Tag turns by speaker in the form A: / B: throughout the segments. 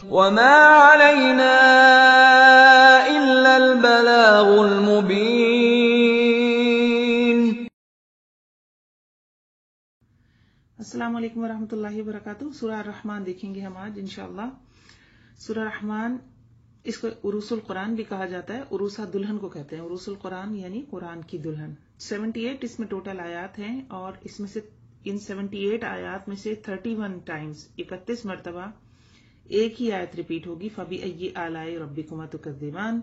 A: وما علينا إلا البلاغ المبين.
B: السلام علیکم ورحمۃ اللہ وبرکاتہ. سورہ الرحمن دیکھیں گے ہم آج انشاءاللہ. سورہ رحمان اس کو عروس القرآن بھی کہا جاتا ہے. عروسہ دلہن کو کہتے ہیں. عروس القرآن یعنی قرآن کی دلہن. 78 اس میں ٹوٹل آیات ہیں اور اس میں سے ان 78 آیات میں سے 31 ٹائمز 31 مرتبہ ایک ہی آیت ریپیٹ ہوگی. فَبِأَيِّ آلَاءِ رَبِّكُمَا تُكَذِّبَانِ.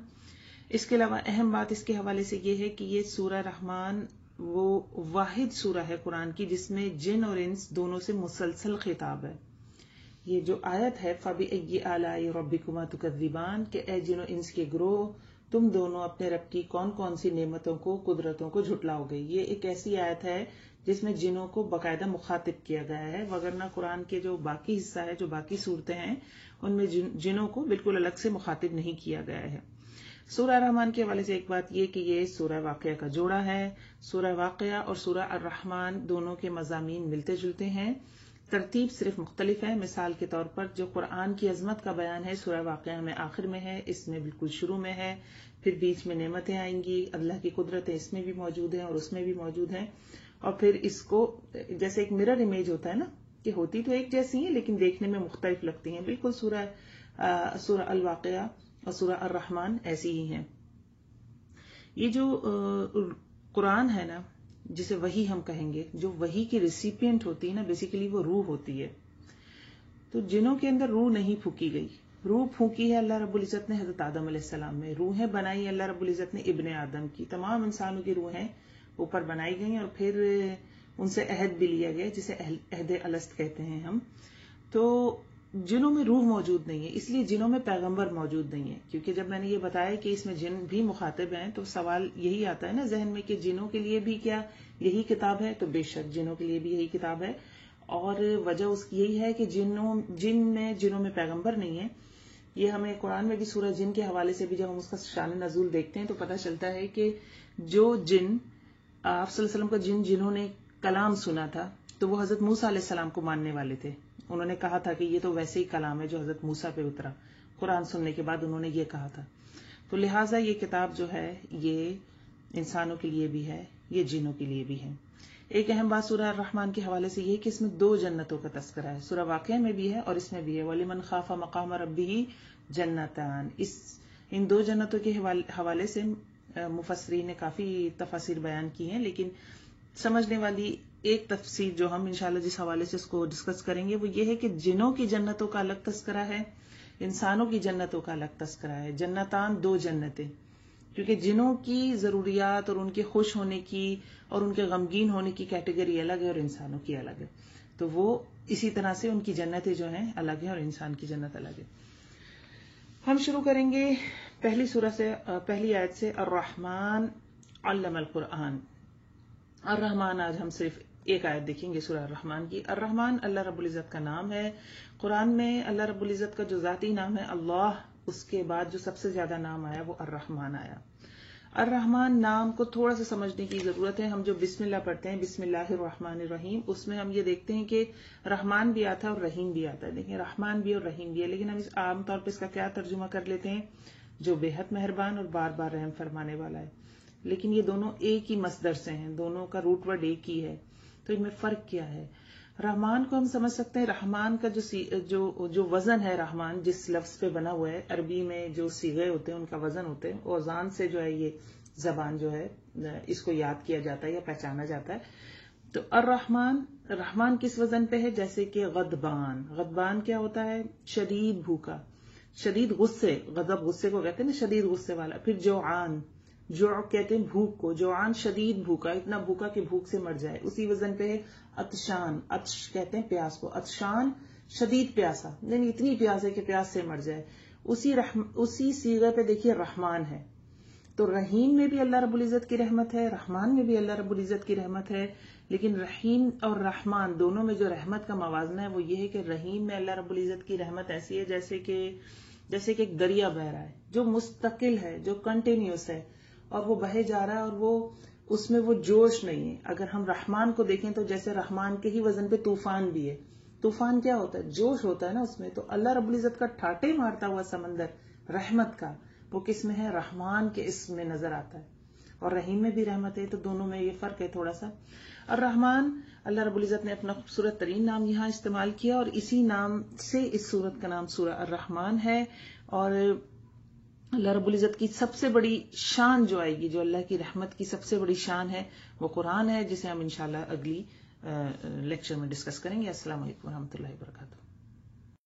B: اس کے علاوہ اہم بات اس کے حوالے سے یہ ہے کہ یہ سورہ رحمان وہ واحد سورہ ہے قرآن کی جس میں جن اور انس دونوں سے مسلسل خطاب ہے. یہ جو آیت ہے فَبِأَيِّ آلَاءِ رَبِّكُمَا تُكَذِّبَانِ کہ اے جن و انس کے گروہ تم دونوں اپنے رب کی کون کون سی نعمتوں کو قدرتوں کو جھٹلاؤ گے. یہ ایک ایسی آیت ہے جس میں جنوں کو باقاعدہ مخاطب کیا گیا ہے، وگرنہ قرآن کے جو باقی حصہ ہے جو باقی صورتیں ہیں ان میں جنوں کو بالکل الگ سے مخاطب نہیں کیا گیا ہے. سورہ رحمان کے حوالے سے ایک بات یہ کہ یہ سورہ واقعہ کا جوڑا ہے. سورہ واقعہ اور سورہ الرحمان دونوں کے مضامین ملتے جلتے ہیں، ترتیب صرف مختلف ہے. مثال کے طور پر جو قرآن کی عظمت کا بیان ہے سورہ واقعہ میں آخر میں ہے، اس میں بالکل شروع میں ہے. پھر بیچ میں نعمتیں آئیں گی، اللہ کی قدرتیں اس میں بھی موجود ہیں اور اس میں بھی موجود ہیں. اور پھر اس کو جیسے ایک مرر امیج ہوتا ہے نا کہ ہوتی تو ایک جیسی ہیں لیکن دیکھنے میں مختلف لگتی ہیں. بالکل سورہ الواقعہ اور سورہ الرحمان ایسی ہی ہیں. یہ جو قرآن ہے نا جسے وحی ہم کہیں گے، جو وحی کی ریسیپینٹ ہوتی ہے نا بیسیکلی وہ روح ہوتی ہے. تو جنوں کے اندر روح نہیں پھونکی گئی. روح پھونکی ہے اللہ رب العزت نے حضرت آدم علیہ السلام میں. روحیں بنائی اللہ رب العزت نے ابن آدم کی. تمام انسانوں کی روحیں اوپر بنائی گئی اور پھر ان سے عہد بھی لیا گیا جسے عہد الست کہتے ہیں ہم. تو جنوں میں روح موجود نہیں ہے، اس لیے جنوں میں پیغمبر موجود نہیں ہے. کیونکہ جب میں نے یہ بتایا کہ اس میں جن بھی مخاطب ہیں تو سوال یہی آتا ہے نا ذہن میں کہ جنوں کے لیے بھی کیا یہی کتاب ہے؟ تو بے شک جنوں کے لیے بھی یہی کتاب ہے. اور وجہ اس کی یہی ہے کہ جنوں میں پیغمبر نہیں ہے. یہ ہمیں قرآن میں بھی سورہ جن کے حوالے سے بھی جب ہم اس کا شان نزول دیکھتے ہیں تو پتہ چلتا ہے کہ جو جن آپ صلی اللہ علیہ وسلم کا جنہوں نے کلام سنا تھا تو وہ حضرت موسیٰ علیہ السلام کو ماننے والے تھے. انہوں نے کہا تھا کہ یہ تو ویسے ہی کلام ہے جو حضرت موسیٰ پہ اترا. قرآن سننے کے بعد انہوں نے یہ کہا تھا. تو لہٰذا یہ کتاب جو ہے یہ انسانوں کے لیے بھی ہے، یہ جنوں کے لیے بھی ہے. ایک اہم بات سورہ الرحمن کے حوالے سے یہ کہ اس میں 2 جنتوں کا تذکرہ ہے. سورہ واقعہ میں بھی ہے اور اس میں بھی ہے. وَلِمَنْ خَافَ مَقَامَ رَبِّهِ جَنَّتَانِ. ان 2 جنتوں کے حوالے سے مفسرین نے کافی تفاسیر بیان کی ہیں، لیکن سمجھنے والی ایک تفسیر جو ہم انشاءاللہ جس حوالے سے اس کو ڈسکس کریں گے وہ یہ ہے کہ جنوں کی جنتوں کا الگ تذکرہ ہے، انسانوں کی جنتوں کا الگ تذکرہ ہے. جنتان 2 جنتیں، کیونکہ جنوں کی ضروریات اور ان کے خوش ہونے کی اور ان کے غمگین ہونے کی کیٹیگری الگ ہے اور انسانوں کی الگ ہے. تو وہ اسی طرح سے ان کی جنتیں جو ہیں الگ ہیں اور انسان کی جنت الگ ہے. ہم شروع کریں گے پہلی سورہ سے، پہلی آیت سے. الرحمن علم القرآن. الرحمن آج ہم صرف ایک آیت دیکھیں گے سورہ الرحمن کی. الرحمن اللہ رب العزت کا نام ہے. قرآن میں اللہ رب العزت کا جو ذاتی نام ہے اللہ، اس کے بعد جو سب سے زیادہ نام آیا وہ الرحمن آیا. الرحمن نام کو تھوڑا سا سمجھنے کی ضرورت ہے. ہم جو بسم اللہ پڑھتے ہیں بسم اللہ الرحمن الرحیم، اس میں ہم یہ دیکھتے ہیں کہ رحمان بھی آتا ہے اور رحیم بھی آتا ہے. دیکھیں رحمان بھی اور رحیم بھی ہے، لیکن ہم عام طور پہ اس کا کیا ترجمہ کر لیتے ہیں؟ جو بے حد مہربان اور بار بار رحم فرمانے والا ہے. لیکن یہ دونوں ایک ہی مصدر سے ہیں، دونوں کا روٹ ورڈ ایک ہی ہے. تو ان میں فرق کیا ہے؟ رحمان کو ہم سمجھ سکتے ہیں رحمان کا جو وزن ہے، رحمان جس لفظ پہ بنا ہوا ہے، عربی میں جو صیغے ہوتے ہیں ان کا وزن ہوتے ہیں. اوزان سے جو ہے یہ زبان جو ہے اس کو یاد کیا جاتا ہے یا پہچانا جاتا ہے. تو رحمان کس وزن پہ ہے؟ جیسے کہ غضبان. غضبان کیا ہوتا ہے؟ شدید بھوکا، شدید غصے. غضب غصے کو کہتے ہیں نا، شدید غصے والا. پھر جوعان، جو کہتے ہیں بھوک کو. جوعان شدید بھوکا، اتنا بھوکا کہ بھوک سے مر جائے. اسی وزن پہ ہے عطشان. عطش کہتے ہیں پیاس کو. عطشان شدید پیاسا، نہیں اتنی پیاس ہے کہ پیاس سے مر جائے. اسی صیغے پہ دیکھیے رحمان ہے. تو رحیم میں بھی اللہ رب العزت کی رحمت ہے، رحمان میں بھی اللہ رب العزت کی رحمت ہے. لیکن رحیم اور رحمان دونوں میں جو رحمت کا موازنہ ہے وہ یہ ہے کہ رحیم میں اللہ رب العزت کی رحمت ایسی ہے جیسے کہ ایک دریا بہ رہا ہے جو مستقل ہے، جو کنٹینیوس ہے اور وہ بہے جا رہا ہے اور وہ اس میں وہ جوش نہیں ہے. اگر ہم رحمان کو دیکھیں تو جیسے رحمان کے ہی وزن پہ طوفان بھی ہے. طوفان کیا ہوتا ہے؟ جوش ہوتا ہے نا اس میں. تو اللہ رب العزت کا ٹھاٹے مارتا ہوا سمندر رحمت کا وہ کس میں ہے؟ رحمان کے اسم میں نظر آتا ہے. اور رحیم میں بھی رحمت ہے. تو دونوں میں یہ فرق ہے تھوڑا سا. الرحمن اللہ رب العزت نے اپنا خوبصورت ترین نام یہاں استعمال کیا اور اسی نام سے اس سورت کا نام سورہ الرحمن ہے. اور اللہ رب العزت کی سب سے بڑی شان جو آئے گی، جو اللہ کی رحمت کی سب سے بڑی شان ہے، وہ قرآن ہے، جسے ہم انشاءاللہ اگلی لیکچر میں ڈسکس کریں گے. السلام علیکم ورحمۃ اللہ وبرکاتہ.